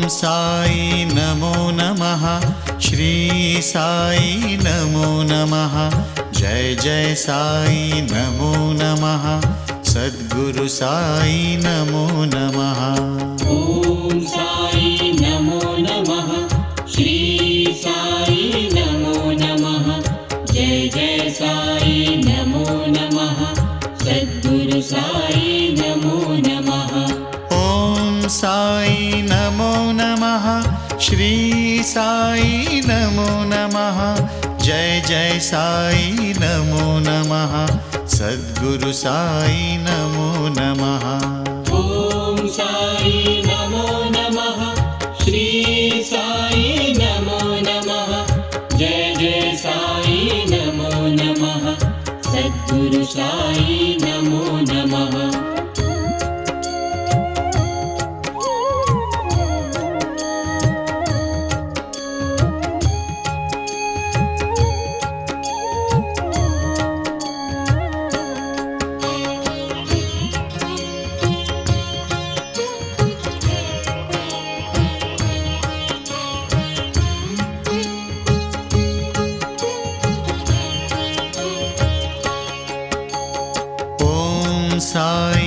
साई नमो नमः। श्री साई नमो नमः। जय जय साई नमो नमः। सद्गुरु साई नमो नमः। ओम साई नमो नमः। श्री साई नमो नमः। जय जय साई नमो नमः। सद्गुरु साई नमो नमः। ओम साई नमो नमः। श्री साई नमो नमः। जय जय साई नमो नमः। सद्गुरु साई नमो नमः। ओम साई नमो नमः। श्री साई नमो नमः। जय जय साई नमो नमः। सद्गुरु साई नमो नमः। साई